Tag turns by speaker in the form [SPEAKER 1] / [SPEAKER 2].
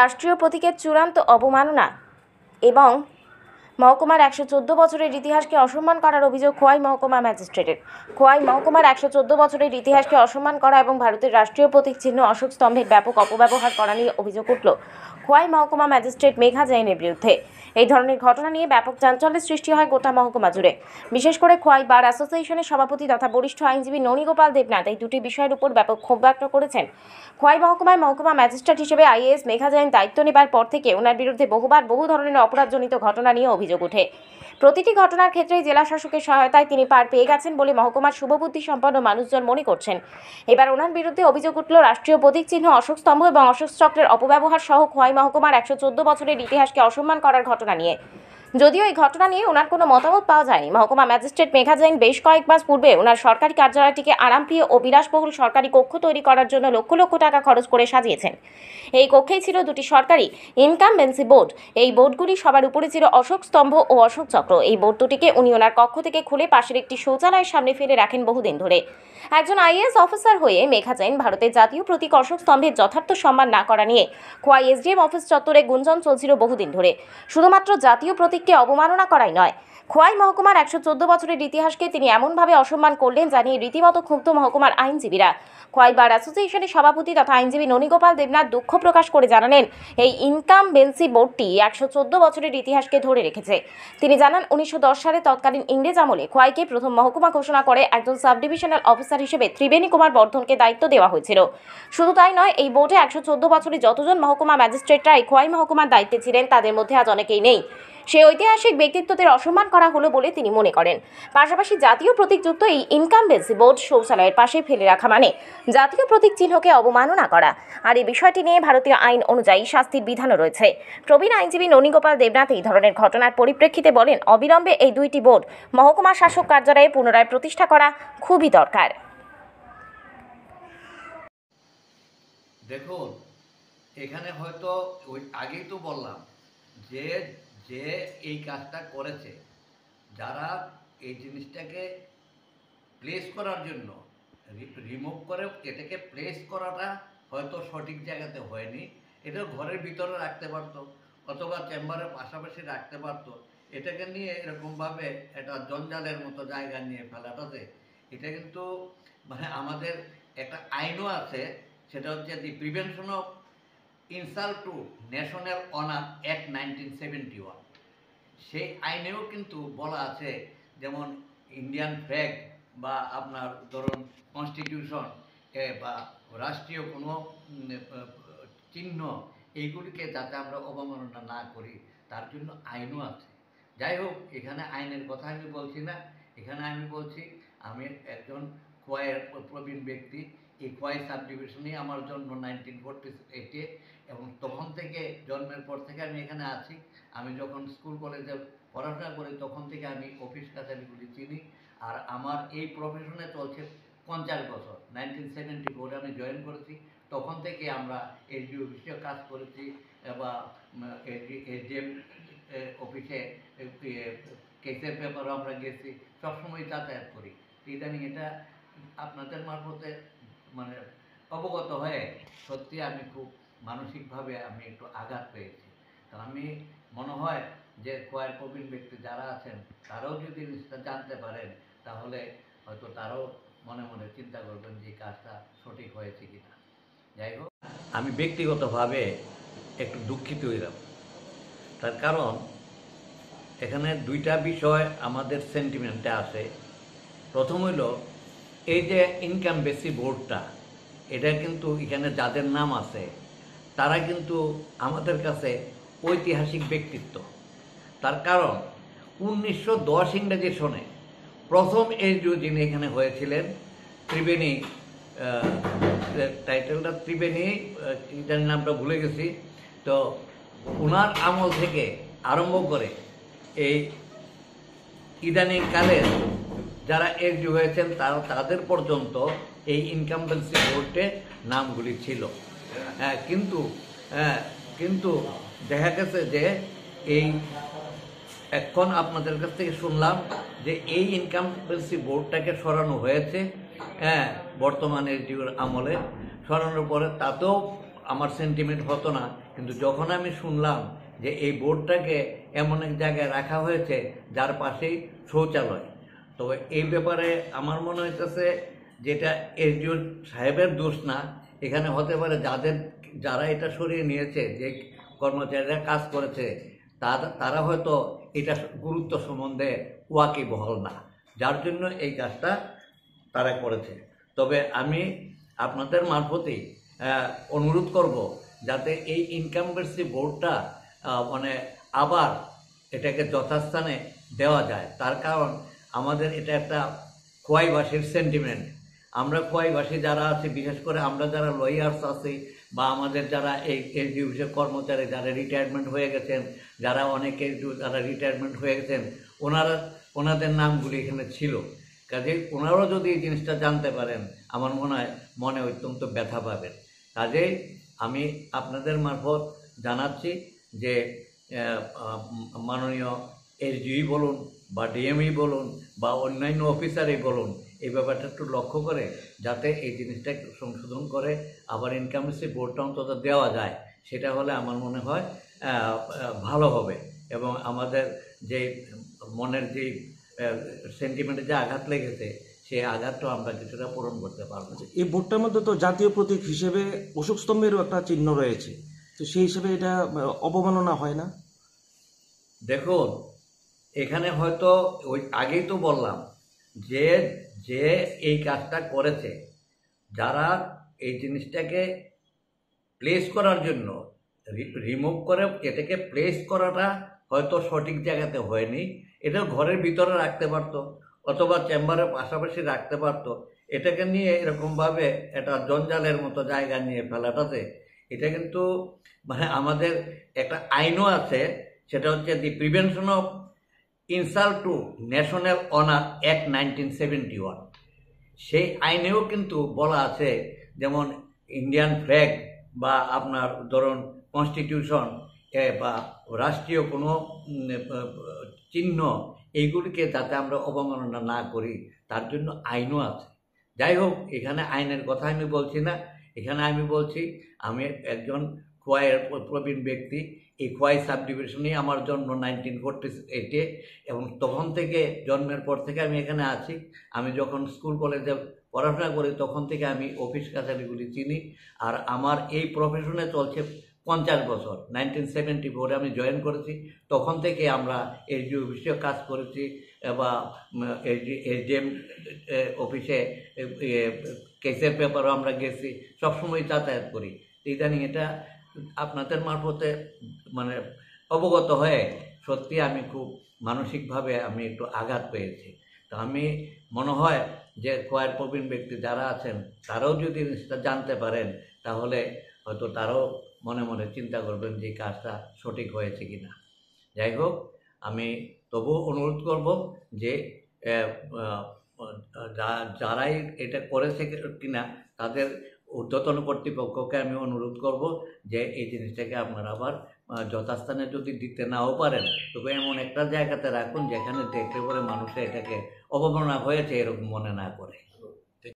[SPEAKER 1] রাষ্ট্রীয় প্রতীকের চূড়ান্ত অবমাননা এবং মহকুমার 114 বছরের ইতিহাসকে অসম্মান করার অভিযোগ খোয়াই মহকুমা ম্যাজিস্ট্রেটের। খোয়াই মহকুমার 114 বছরের ইতিহাসকে অসম্মান করা এবং ভারতের রাষ্ট্রীয় প্রতীক চিহ্ন অশোক স্তম্ভের ব্যাপক অপব্যবহার করা নিয়ে অভিযোগ উঠল খোয়াই মহকুমা ম্যাজিস্ট্রেট মেঘা জৈনের বিরুদ্ধে। এই ধরনের ঘটনা নিয়ে ব্যাপক চাঞ্চল্যের সৃষ্টি হয় গোটা মহকুমা জুড়ে। বিশেষ করে খোয়াই বার অ্যাসোসিয়েশনের সভাপতি তথা বরিষ্ঠ আইনজীবী ননীগোপাল দেবনাথ এই দুটি বিষয়ের উপর ব্যাপক ক্ষোভ ব্যক্ত করেছেন। খোয়াই মহকুমায় মহকুমা ম্যাজিস্ট্রেট হিসেবে আইএএস মেঘা জৈন দায়িত্ব নেবার পর থেকে ওনার বিরুদ্ধে বহুবার বহু ধরনের অপরাধজনিত ঘটনা নিয়ে অভিযোগ ওঠে। প্রতিটি ঘটনার ক্ষেত্রেই জেলা শাসকের সহায়তায় তিনি পার পেয়ে গেছেন বলে মহকুমার শুভবুদ্ধি সম্পন্ন মানুষজন মনে করছেন। এবার ওনার বিরুদ্ধে অভিযোগ উঠল রাষ্ট্রীয় প্রতীক চিহ্ন অশোক স্তম্ভ এবং অশোক চক্রের অপব্যবহার সহ খোয়াই মহকুমার 114 বছরের ইতিহাসকে অসম্মান করার ঘটনা নিয়ে। যদিও এই ঘটনা নিয়ে ওনার কোনো মতামত পাওয়া যায়নি। মহকুমা ম্যাজিস্ট্রেট মেঘা জৈন বেশ কয়েক মাস পূর্বে ওনার সরকারি কার্যালয়টিকে আরামপ্রিয় ও বিলাসবহুল সরকারি কক্ষ তৈরি করার জন্য লক্ষ লক্ষ টাকা খরচ করে সাজিয়েছেন। এই কক্ষেই ছিল দুটি সরকারি ইনকামবেন্সি বোর্ড। এই বোর্ডগুলি সবার উপরে ছিল অশোক স্তম্ভ ও অশোক চক্র। এই বোর্ড দুটিকে উনি ওনার কক্ষ থেকে খুলে পাশের একটি শৌচালয়ের সামনে ফেলে রাখেন বহুদিন ধরে। একজন আইএএস অফিসার হয়ে মেঘা জৈন ভারতের জাতীয় প্রতীক অশোক স্তম্ভের যথার্থ সম্মান না করা নিয়ে খোয়াই এসডিএম অফিস চত্বরে গুঞ্জন চলছিল বহুদিন ধরে। শুধুমাত্র জাতীয় প্রতীককে অবমাননা করাই নয়, খোয়াই মহকুমার 114 বছরের ইতিহাসকে তিনি এমনভাবে অসম্মান করলেন যা নিয়ে রীতিমতো ক্ষুব্ধ মহকুমার আইনজীবীরা। খোয়াই বার অ্যাসোসিয়েশনের সভাপতি তথা আইনজীবী ননীগোপাল দেবনাথ দুঃখ প্রকাশ করে জানালেন, এই ইনকামবেন্সি বোর্ডটি 114 বছরের ইতিহাসকে ধরে রেখেছে। তিনি জানান 1910 সালে তৎকালীন ইংরেজ আমলে খোয়াইকে প্রথম মহকুমা ঘোষণা করে একজন সাব ডিভিশনাল অফিসার হিসেবে ত্রিবেণী কুমার বর্ধনকে দায়িত্ব দেওয়া হয়েছিল। শুধু তাই নয়, এই বোর্ডে 114 বছরে যতজন মহকুমা ম্যাজিস্ট্রেটরা এই খোয়াই মহকুমার দায়িত্বে ছিলেন তাদের মধ্যে আজ অনেকেই নেই। সেই ঐতিহাসিক ব্যক্তিত্বদের অসম্মান করা হলো বলে তিনি মনে করেন। পাশাপাশি জাতীয় প্রতীকযুক্ত এই ইনকামবেন্সি বোর্ড শৌচালয়ের পাশে ফেলে রাখা মানে জাতীয় প্রতীক চিহ্নকে অবমাননা করা। আর এই বিষয়টি নিয়ে ভারতীয় আইন অনুযায়ী শাস্তির বিধানও রয়েছে। প্রবীণ আইনজীবী ননীগোপাল দেবনাথ এই ধরনের ঘটনার পরিপ্রেক্ষিতে বলেন, অবিলম্বে এই দুইটি বোর্ড মহকুমা শাসক কার্যালয়ে পুনরায় প্রতিষ্ঠা করা খুবই দরকার।
[SPEAKER 2] দেখুন, এখানে হয়তো ওই আগেই তো বললাম যে যে এই কাজটা করেছে, যারা এই জিনিসটাকে প্লেস করার জন্য রিমুভ করে এটাকে প্লেস করাটা হয়তো সঠিক জায়গাতে হয়নি। এটা ঘরের ভিতরে রাখতে পারতো অথবা চেম্বারের পাশাপাশি রাখতে পারতো। এটাকে নিয়ে এরকমভাবে এটা জঞ্জালের মতো জায়গা নিয়ে ফেলাটাতে এটা কিন্তু মানে আমাদের একটা আইনও আছে, সেটা হচ্ছে the prevention of insult to national honour act 1971। সেই আইনেও কিন্তু বলা আছে, যেমন ইন্ডিয়ান ফ্ল্যাগ বা আপনার ধরুন কনস্টিটিউশন বা রাষ্ট্রীয় কোনো চিহ্ন, এইগুলিকে যাতে আমরা অবমাননা না করি তার জন্য আইনও আছে। যাই হোক, এখানে আইনের কথা আমি বলছি না, এখানে আমি বলছি আমি একজন খোয়াইয়ের প্রবীণ ব্যক্তি। এই খোয়াই সাব ডিভিশনেই আমার জন্ম 1948-এ, এবং তখন থেকে জন্মের পর থেকে আমি এখানে আছি। আমি যখন স্কুল কলেজে পড়াশোনা করি তখন থেকে আমি অফিস কাছারিগুলি চিনি। আর আমার এই প্রফেশনে চলছে 50 বছর। 1974 আমি জয়েন করেছি, তখন থেকে আমরা এসডিও অফিসে কাজ করেছি বা এসডিএম অফিসে কেসের পেপারও আমরা গেছি, সবসময় যাতায়াত করি। ইদানিং এটা আপনাদের মারফতে মানে অবগত হয়ে সত্যি আমি খুব মানসিকভাবে আমি একটু আঘাত পেয়েছি। কারণ আমি মনে হয় যে খোয়াইয়ের প্রবীণ ব্যক্তি যারা আছেন তারাও যদি জিনিসটা জানতে পারেন তাহলে হয়তো তারাও মনে মনে চিন্তা করবেন যে কাজটা সঠিক হয়েছে কিনা। যাই হোক, আমি ব্যক্তিগতভাবে একটু দুঃখিত হইলাম। তার কারণ এখানে দুইটা বিষয় আমাদের সেন্টিমেন্টে আছে। প্রথম হইল এই যে ইনকামবেন্সি বোর্ডটা, এটা কিন্তু এখানে যাদের নাম আছে তারা কিন্তু আমাদের কাছে ঐতিহাসিক ব্যক্তিত্ব। তার কারণ 1910 ইংরেজি সনে প্রথম এসডিও যিনি এখানে হয়েছিলেন, ত্রিবেণী, টাইটেলটা ত্রিবেণী, এটার নামটা ভুলে গেছি, তো ওনার আমল থেকে আরম্ভ করে এই ইদানিং কালের যারা এসডিও হয়েছেন তাদের পর্যন্ত এই ইনকামবেন্সি বোর্ডে নামগুলি ছিল। কিন্তু দেখা গেছে যে এই এখন আপনাদের কাছ থেকে শুনলাম যে এই ইনকামবেন্সি বোর্ডটাকে সরানো হয়েছে বর্তমানে এসডিওর আমলে। সরানোর পরে তাতেও আমার সেন্টিমেন্ট হতো না, কিন্তু যখন আমি শুনলাম যে এই বোর্ডটাকে এমন এক জায়গায় রাখা হয়েছে যার পাশেই শৌচালয়, তবে এই ব্যাপারে আমার মনে হইতেছে যেটা এসডিও সাহেবের দোষ না, এখানে হতে পারে যারা এটা সরিয়ে নিয়েছে, যে কর্মচারীরা কাজ করেছে তারা হয়তো এটা গুরুত্ব সম্বন্ধে ওয়াকিবহাল না, যার জন্য এই কাজটা তারা করেছে। তবে আমি আপনাদের মারফতেই অনুরোধ করব যাতে এই ইনকামবেন্সি বোর্ডটা মানে আবার এটাকে যথাস্থানে দেওয়া যায়। তার কারণ আমাদের এটা একটা খোয়াইবাসীর সেন্টিমেন্ট। আমরা খোয়াইবাসী যারা আছি, বিশেষ করে আমরা যারা লয়ার্স আছি বা আমাদের যারা এই এসডি অফিসের কর্মচারী যারা রিটায়ারমেন্ট হয়ে গেছেন, যারা অনেকে যারা রিটায়ারমেন্ট হয়ে গেছেন, ওনাদের নামগুলি এখানে ছিল। কাজে ওনারাও যদি এই জিনিসটা জানতে পারেন, আমার মনে হয় মনে অত্যন্ত ব্যথা পাবেন। কাজেই আমি আপনাদের মারফত জানাচ্ছি যে মাননীয় এসডিই বলুন বা ডিএমই বলুন বা অন্যান্য অফিসারই বলুন, এই ব্যাপারটা একটু লক্ষ্য করে যাতে এই জিনিসটা একটু সংশোধন করে আবার ইনকামবেন্সি বোর্ডটা অন্তত দেওয়া যায়, সেটা হলে আমার মনে হয় ভালো হবে এবং আমাদের যে মনের যে সেন্টিমেন্টে যে আঘাত লেগেছে সেই আঘাতটা আমরা কিছুটা পূরণ করতে পারবো।
[SPEAKER 3] এই বোর্ডটার মধ্যে তো জাতীয় প্রতীক হিসেবে অশোক স্তম্ভেরও একটা চিহ্ন রয়েছে, তো সেই হিসেবে এটা অবমাননা হয় না?
[SPEAKER 2] দেখুন, এখানে হয়তো ওই আগেই তো বললাম যে যে এই কাজটা করেছে, যারা এই জিনিসটাকে প্লেস করার জন্য রিমুভ করে এটাকে প্লেস করাটা হয়তো সঠিক জায়গাতে হয়নি। এটা ঘরের ভিতরে রাখতে পারতো অথবা চেম্বারের পাশাপাশি রাখতে পারতো। এটাকে নিয়ে এরকমভাবে এটা জঞ্জালের মতো জায়গা নিয়ে ফেলাটাতে এটা কিন্তু মানে আমাদের একটা আইনও আছে, সেটা হচ্ছে the prevention of insult to national honour act 1971। সেই আইনেও কিন্তু বলা আছে, যেমন ইন্ডিয়ান ফ্ল্যাগ বা আপনার ধরুন কনস্টিটিউশন বা রাষ্ট্রীয় কোনো চিহ্ন, এইগুলিকে যাতে আমরা অবমাননা না করি তার জন্য আইনও আছে। যাই হোক, এখানে আইনের কথা আমি বলছি না, এখানে আমি বলছি আমি একজন খোয়াইয়ের প্রবীণ ব্যক্তি। এই খোয়াই সাব ডিভিশনেই আমার জন্ম 1948-এ এবং তখন থেকে জন্মের পর থেকে আমি এখানে আছি। আমি যখন স্কুল কলেজে পড়াশোনা করি তখন থেকে আমি অফিস কাছারিগুলি চিনি। আর আমার এই প্রফেশনে চলছে 50 বছর। 1974 আমি জয়েন করেছি, তখন থেকে আমরা এসডি অফিসে কাজ করেছি বা এসডিএম অফিসে কেসের পেপারও আমরা গেছি, সবসময় যাতায়াত করি। ইদানিং এটা আপনাদের মারফতে মানে অবগত হয়ে সত্যি আমি খুব মানসিকভাবে আমি একটু আঘাত পেয়েছি। তো আমি মনে হয় যে খোয়াইয়ের প্রবীণ ব্যক্তি যারা আছেন তারাও যদি সেটা জানতে পারেন তাহলে হয়তো তারাও মনে মনে চিন্তা করবেন যে কাজটা সঠিক হয়েছে কিনা। যাই হোক, আমি তবুও অনুরোধ করব যে যারাই এটা করেছে কিনা তাদের ঊর্ধ্বতন কর্তৃপক্ষকে আমি অনুরোধ করব যে এই জিনিসটাকে আপনারা আবার যথাস্থানে যদি দিতে নাও পারেন তবে এমন একটা জায়গাতে রাখুন যেখানে দেখলে পরে মানুষের এটাকে অবমাননা হয়েছে এরকম মনে না করে।